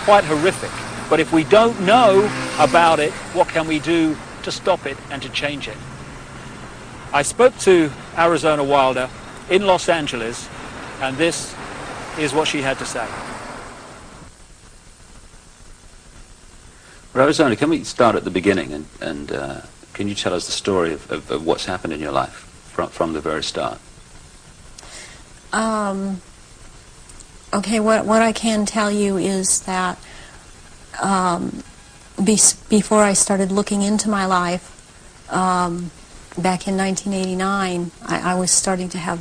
quite horrific. But if we don't know about it, what can we do to stop it and to change it? I spoke to Arizona Wilder in Los Angeles, and this is what she had to say. Well, Arizona, can we start at the beginning, and can you tell us the story of what's happened in your life from the very start? Okay, what I can tell you is that before I started looking into my life, back in 1989, I was starting to have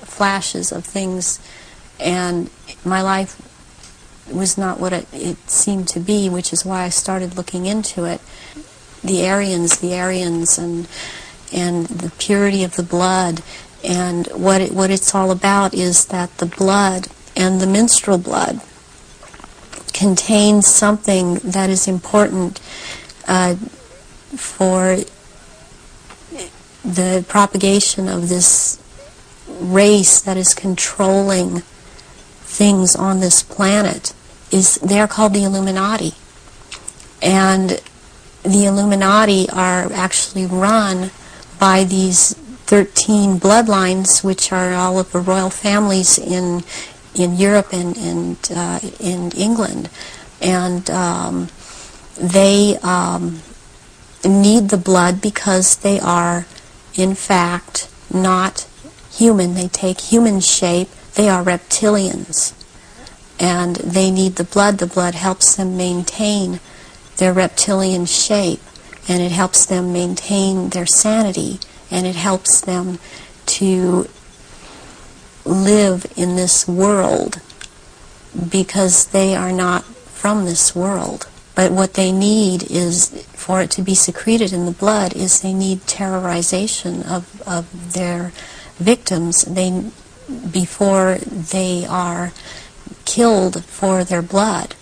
flashes of things, and my life was not what it seemed to be, which is why I started looking into it. The Aryans, and the purity of the blood, and what it's all about is that the blood and the menstrual blood contains something that is important for the propagation of this race that is controlling things on this planet. They're called the Illuminati, and the Illuminati are actually run by these 13 bloodlines, which are all of the royal families in Europe and in England, and they need the blood because they are, in fact, not human. They take human shape. They are reptilians, and they need the blood. The blood helps them maintain their reptilian shape, and it helps them maintain their sanity, and it helps them to live in this world because they are not from this world. But what they need is, for it to be secreted in the blood, is they need terrorization of their victims before they are killed for their blood.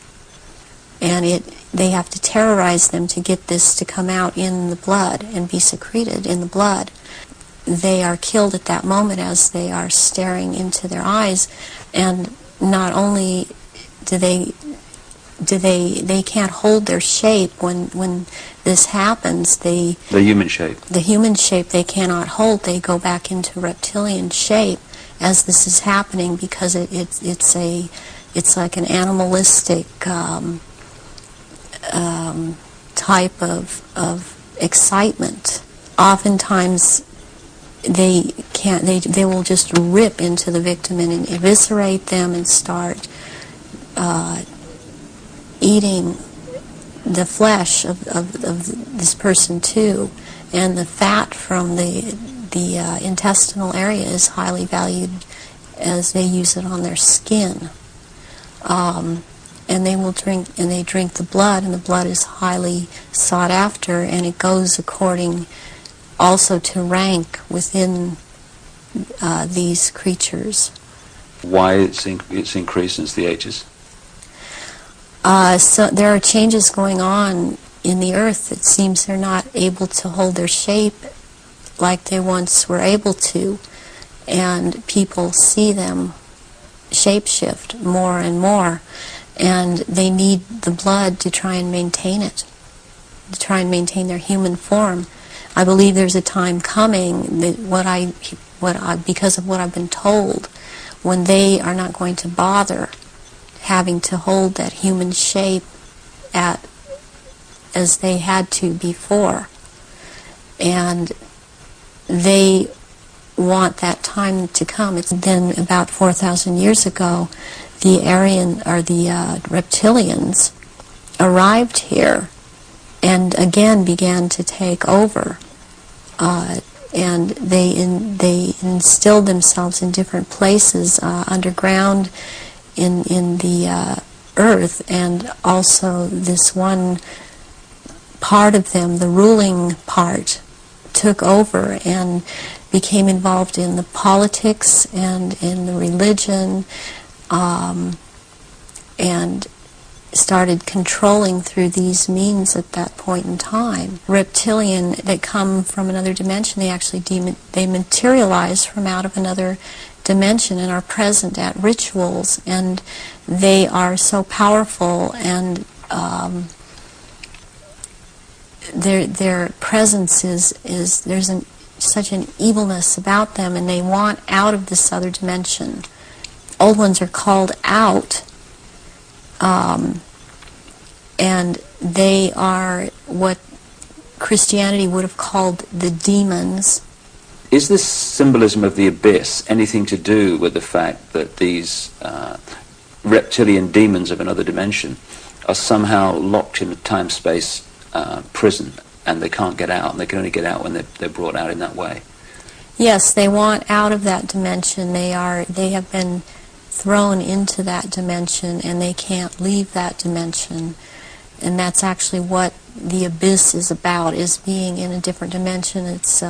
And they have to terrorize them to get this to come out in the blood and be secreted in the blood. They are killed at that moment as they are staring into their eyes, and not only do they can't hold their shape when this happens. The human shape. The human shape they cannot hold. They go back into reptilian shape as this is happening, because it's like an animalistic type of excitement. Oftentimes they will just rip into the victim and eviscerate them and start eating the flesh of this person too, and the fat from the intestinal area is highly valued, as they use it on their skin. And they will drink the blood, and the blood is highly sought after, and it goes according also to rank within these creatures. Why it's increased since the ages? So there are changes going on in the earth. It seems they're not able to hold their shape like they once were able to, and people see them shapeshift more and more, and they need the blood to try and maintain it, to try and maintain their human form. I believe there's a time coming that because of what I've been told, when they are not going to bother having to hold that human shape as they had to before, and they want that time to come. It's then about 4,000 years ago, the Aryan or the Reptilians arrived here and again began to take over, and they instilled themselves in different places underground in the earth, and also this one part of them, the ruling part, took over and became involved in the politics and in the religion, and started controlling through these means at that point in time. Reptilian that come from another dimension, they actually they materialize from out of another dimension and are present at rituals, and they are so powerful, and their presence is there's such an evilness about them, and they want out of this other dimension. Old ones are called out, and they are what Christianity would have called the demons. Is this symbolism of the abyss anything to do with the fact that these reptilian demons of another dimension are somehow locked in a time-space prison, and they can't get out, and they can only get out when they're brought out in that way? Yes, they want out of that dimension. They have been thrown into that dimension, and they can't leave that dimension. And that's actually what the abyss is about, is being in a different dimension. It's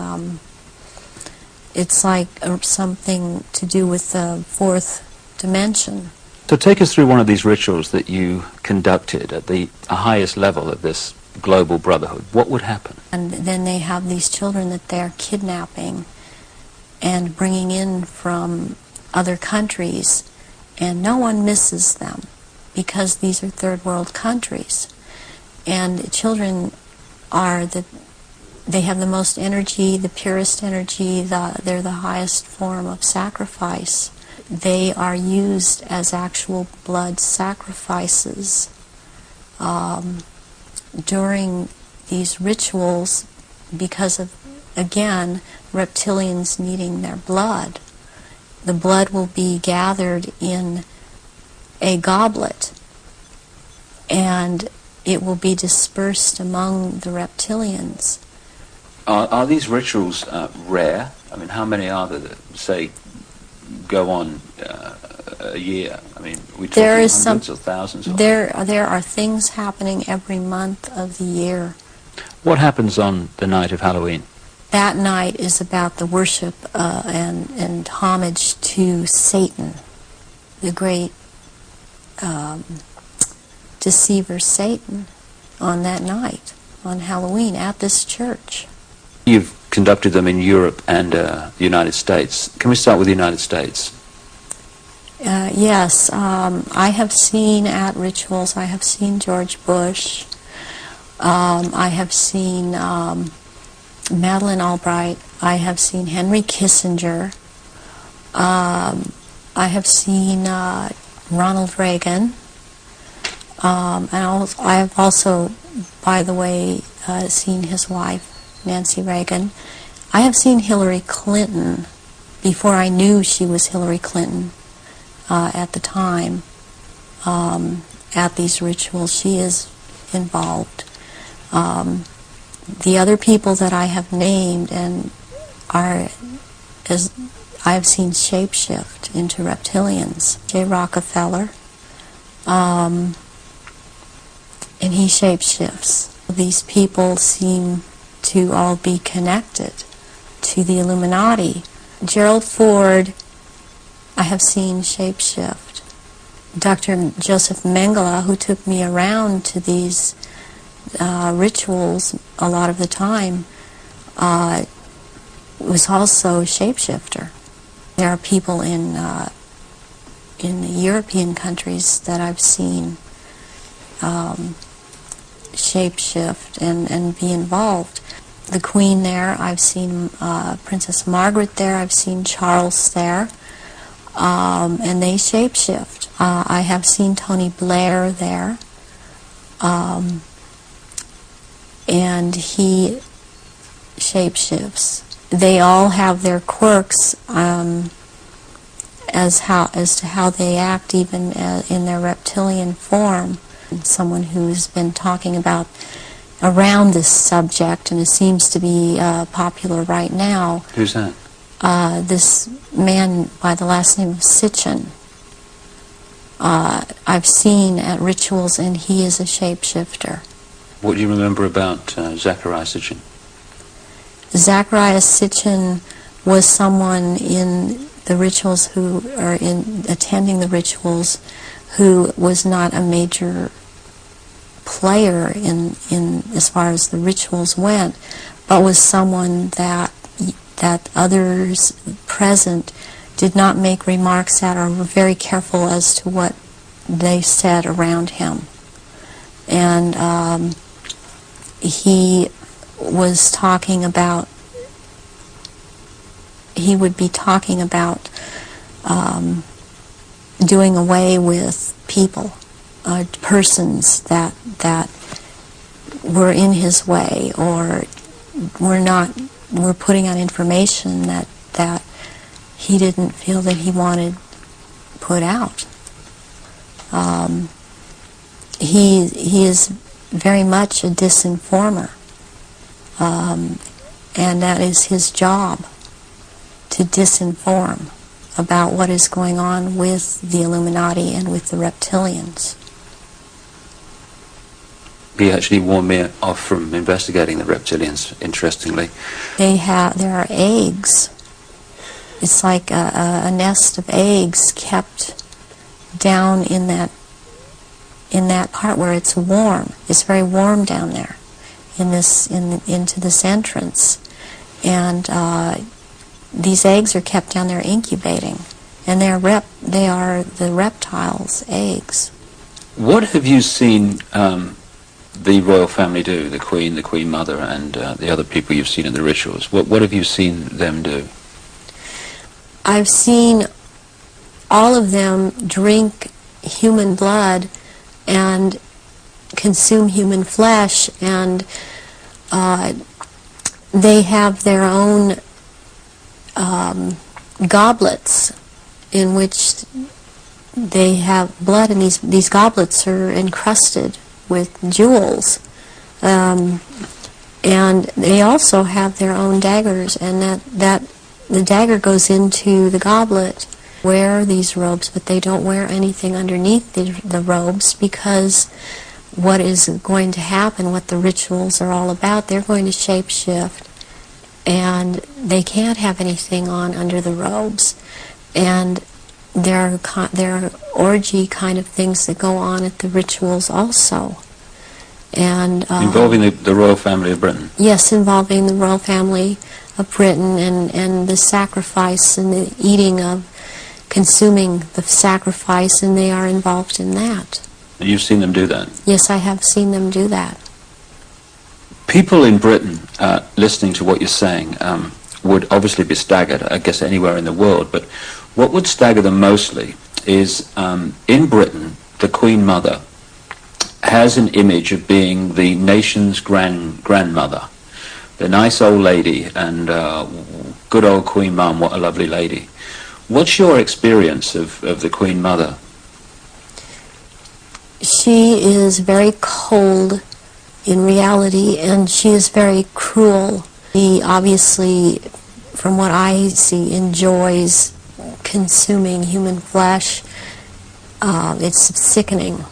like something to do with the fourth dimension. So take us through one of these rituals that you conducted at the highest level of this global brotherhood. What would happen? And then they have these children that they're kidnapping and bringing in from other countries, and no one misses them because these are third world countries. And children they have the most energy, the purest energy, they're the highest form of sacrifice. They are used as actual blood sacrifices during these rituals because of, again, reptilians needing their blood. The blood will be gathered in a goblet, and it will be dispersed among the reptilians. Are these rituals rare? I mean, how many are there that, say, go on a year? I mean, we talking hundreds or thousands? There are things happening every month of the year. What happens on the night of Halloween? That night is about the worship and homage to Satan, the great deceiver Satan, on that night, on Halloween, at this church. You've conducted them in Europe and the United States. Can we start with the United States? Yes, I have seen at rituals, I have seen George Bush, I have seen Madeleine Albright, I have seen Henry Kissinger, I have seen Ronald Reagan, and I have also, by the way, seen his wife, Nancy Reagan. I have seen Hillary Clinton before I knew she was Hillary Clinton at the time. At these rituals, she is involved. The other people that I have named and I have seen shapeshift into reptilians. J. Rockefeller, and he shapeshifts. These people seem to all be connected to the Illuminati. Gerald Ford, I have seen shapeshift. Dr. Joseph Mengele, who took me around to these rituals a lot of the time, was also a shapeshifter. There are people in the European countries that I've seen shapeshift and be involved. The Queen there, I've seen Princess Margaret there, I've seen Charles there, and they shapeshift. I have seen Tony Blair there, and he shapeshifts. They all have their quirks as to how they act, even in their reptilian form. Someone who's been talking about around this subject, and it seems to be popular right now. Who's that? This man by the last name of Sitchin. I've seen at rituals, and he is a shapeshifter. What do you remember about Zachariah Sitchin? Zachariah Sitchin was someone in the rituals attending the rituals who was not a major player in as far as the rituals went, but was someone that others present did not make remarks at or were very careful as to what they said around him. And he was talking about, he would be talking about doing away with people, persons that were in his way or were putting out information that he didn't feel that he wanted put out. He is very much a disinformer, and that is his job, to disinform about what is going on with the Illuminati and with the reptilians. He actually warned me off from investigating the reptilians, interestingly. There are eggs. It's like a nest of eggs kept down in that part where it's warm. It's very warm down there into this entrance. And these eggs are kept down there incubating. And they are the reptiles' eggs. What have you seen the royal family do, the Queen Mother, and the other people you've seen in the rituals? What have you seen them do? I've seen all of them drink human blood and consume human flesh, and they have their own goblets in which they have blood, and these goblets are encrusted with jewels, and they also have their own daggers, and that the dagger goes into the goblet. Wear these robes, but they don't wear anything underneath the robes, because what is going to happen, what the rituals are all about, they're going to shapeshift, and they can't have anything on under the robes. And there are orgy kind of things that go on at the rituals also. And involving the royal family of Britain? Yes, involving the royal family of Britain, and the sacrifice and the eating of, consuming the sacrifice, and they are involved in that. And you've seen them do that? Yes, I have seen them do that. People in Britain, listening to what you're saying, would obviously be staggered, I guess anywhere in the world, but what would stagger them mostly is, in Britain, the Queen Mother has an image of being the nation's grandmother. The nice old lady, and good old Queen Mum, what a lovely lady. What's your experience of the Queen Mother? She is very cold in reality, and she is very cruel. She obviously, from what I see, enjoys consuming human flesh. It's sickening.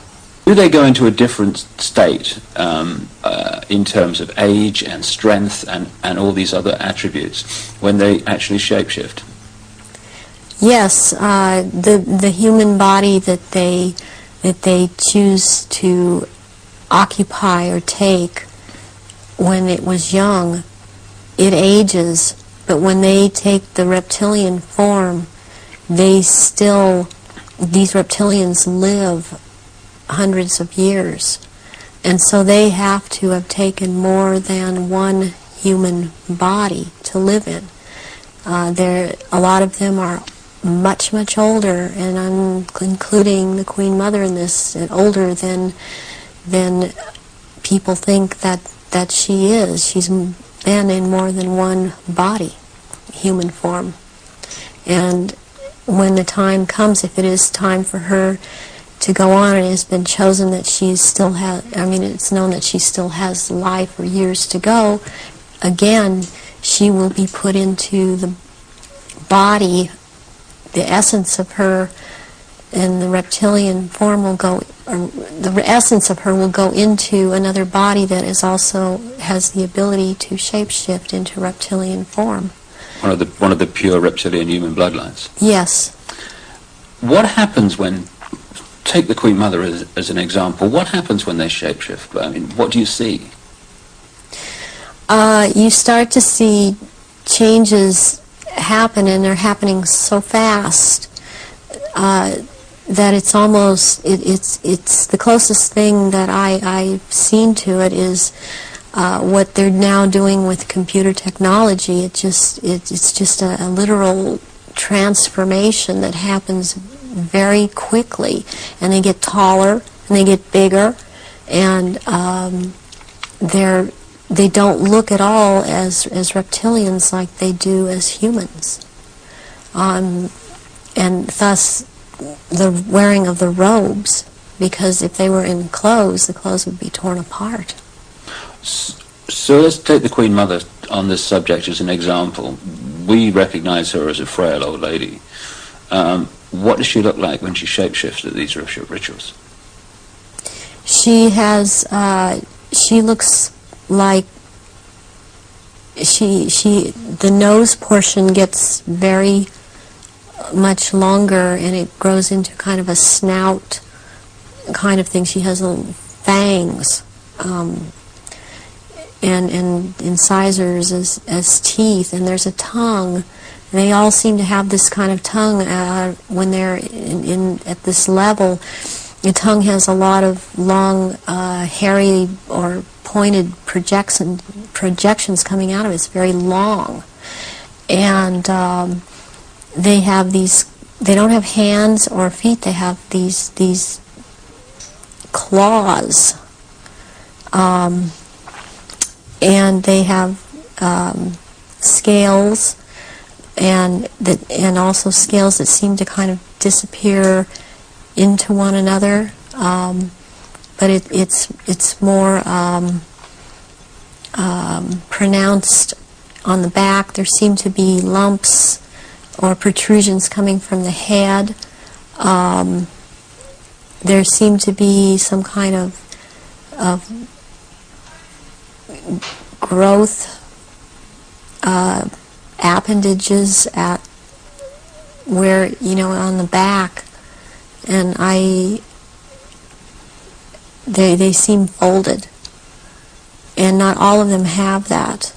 Do they go into a different state in terms of age and strength and all these other attributes when they actually shapeshift? Yes, the human body that they choose to occupy or take when it was young, it ages, but when they take the reptilian form, these reptilians live hundreds of years, and so they have to have taken more than one human body to live in. A lot of them are much, much older, and I'm including the Queen Mother in this, older than people think that she is. She's been in more than one body, human form. And when the time comes, if it is time for her to go on, and it has been chosen that she still has, it's known that she still has life or years to go, again, she will be put into the body, the essence of her, and the reptilian form will go, or the essence of her will go into another body that is also has the ability to shapeshift into reptilian form. One of the pure reptilian human bloodlines. Yes. What happens when, take the Queen Mother as an example, what happens when they shapeshift? What do you see? You start to see changes happen, and they're happening so fast that it's almost it's the closest thing that I've seen to it is what they're now doing with computer technology. It's just a literal transformation that happens very quickly, and they get taller and they get bigger, and they don't look at all as reptilians like they do as humans, and thus the wearing of the robes, because if they were in clothes, the clothes would be torn apart. So let's take the Queen Mother on this subject as an example. We recognize her as a frail old lady. What does she look like when she shapeshifts at these rituals? She has, she looks like, the nose portion gets very much longer, and it grows into kind of a snout kind of thing. She has little fangs, and incisors as teeth, and there's a tongue. They all seem to have this kind of tongue when they're at this level. The tongue has a lot of long, hairy or pointed projections coming out of it. It's very long. And they have these, they don't have hands or feet, they have these claws. And they have scales, and also scales that seem to kind of disappear into one another, but it's more pronounced on the back. There seem to be lumps or protrusions coming from the head. There seem to be some kind of growth appendages at where, on the back, and they seem folded, and not all of them have that.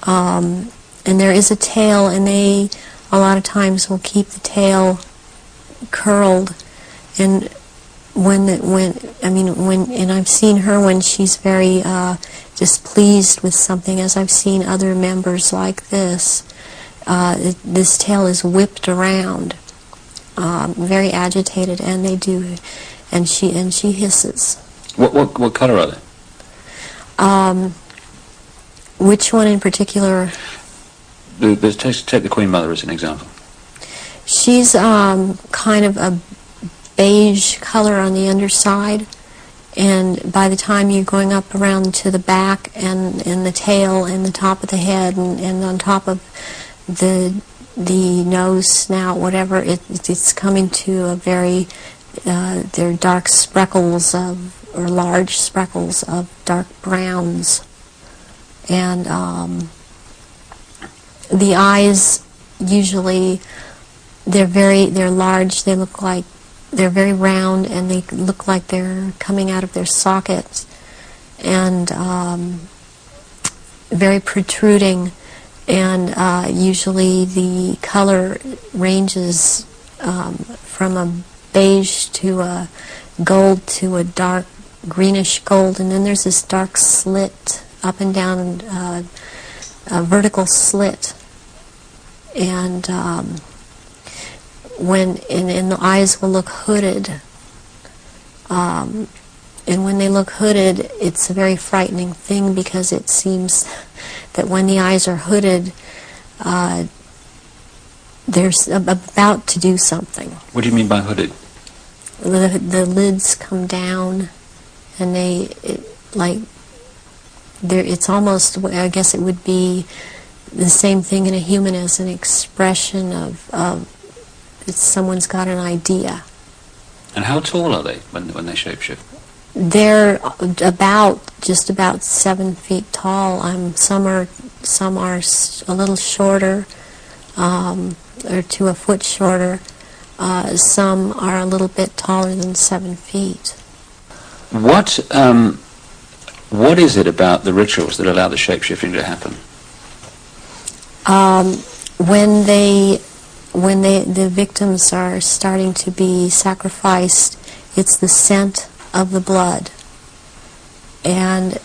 And there is a tail, and they a lot of times will keep the tail curled, and when I've seen her when she's very displeased with something, as I've seen other members like this, this tail is whipped around, very agitated, and they do, and she hisses. What color are they? Which one in particular? Let's take the Queen Mother as an example. She's kind of a beige color on the underside, and by the time you're going up around to the back and the tail and the top of the head and on top of the nose, snout, whatever, it's coming to a very they're dark speckles or large speckles of dark browns, and the eyes usually they're large. They look like they're very round, and they look like they're coming out of their sockets, and very protruding, and usually the color ranges from a beige to a gold to a dark greenish gold, and then there's this dark slit up and down, a vertical slit, and and the eyes will look hooded, and when they look hooded, it's a very frightening thing, because it seems that when the eyes are hooded, they're about to do something. What do you mean by hooded? The lids come down, and it's almost, I guess it would be the same thing in a human as an expression of someone's got an idea. And how tall are they when they shapeshift? They're just about 7 feet tall. Some are a little shorter, or to a foot shorter. Some are a little bit taller than 7 feet. What is it about the rituals that allow the shapeshifting to happen? when the victims are starting to be sacrificed, it's the scent of the blood, and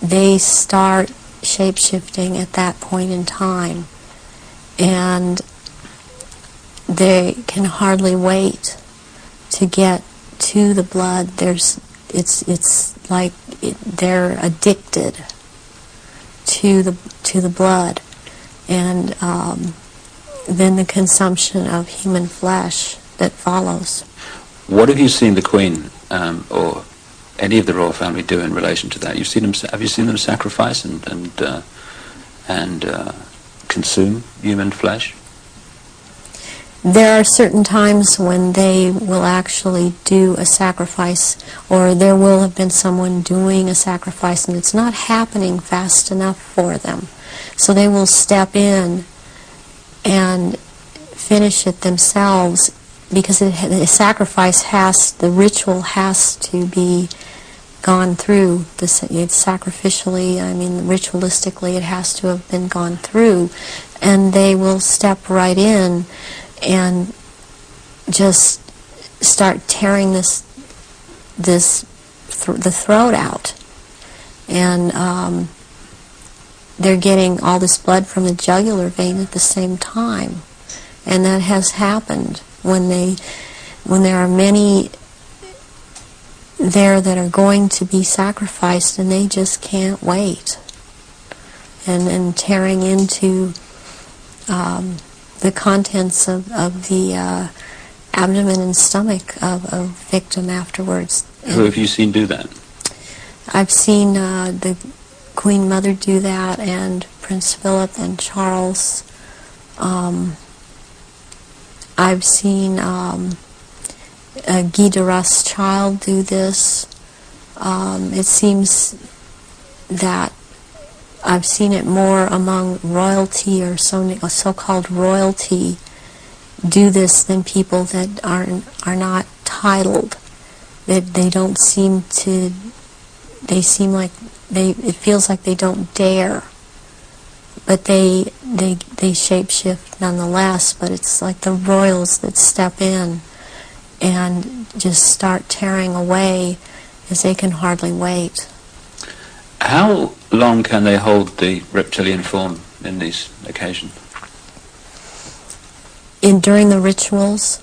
they start shape-shifting at that point in time, and they can hardly wait to get to the blood. It's like they're addicted to the blood, and then the consumption of human flesh that follows. What have you seen the Queen or any of the royal family do in relation to that? Have you seen them sacrifice and consume human flesh? There are certain times when they will actually do a sacrifice, or there will have been someone doing a sacrifice, and it's not happening fast enough for them. So they will step in and finish it themselves, because the sacrifice the ritual has to be gone through. It's sacrificially, ritualistically, it has to have been gone through, and they will step right in and just start tearing the throat out, and they're getting all this blood from the jugular vein at the same time, and that has happened when there are many there that are going to be sacrificed, and they just can't wait, and tearing into the contents of the abdomen and stomach of a victim afterwards. Who have you seen do that? I've seen the Queen Mother do that, and Prince Philip and Charles. I've seen Guy de Rothschild do this. It seems that I've seen it more among royalty, or so-called royalty, do this than people that are not titled. That they don't seem to. They seem like it feels like they don't dare, but they shape-shift nonetheless. But it's like the royals that step in and just start tearing away, as they can hardly wait. How long can they hold the reptilian form in these occasions? During the rituals,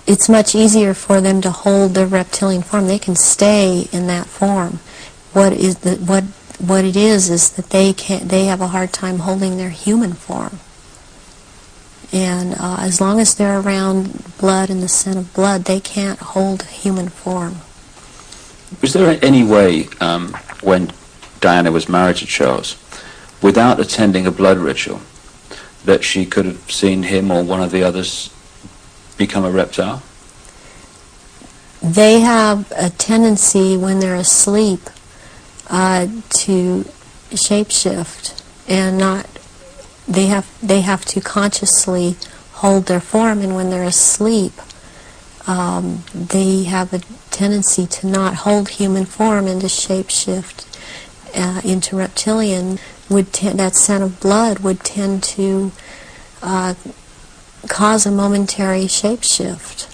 it's much easier for them to hold their reptilian form. They can stay in that form. What it is that they have a hard time holding their human form. And as long as they're around blood and the scent of blood, they can't hold human form. Was there any way, when Diana was married to Charles, without attending a blood ritual, that she could have seen him or one of the others become a reptile? They have a tendency when they're asleep to shapeshift, and they have to consciously hold their form, and when they're asleep, they have a tendency to not hold human form and to shapeshift into reptilian. That scent of blood would tend to cause a momentary shapeshift.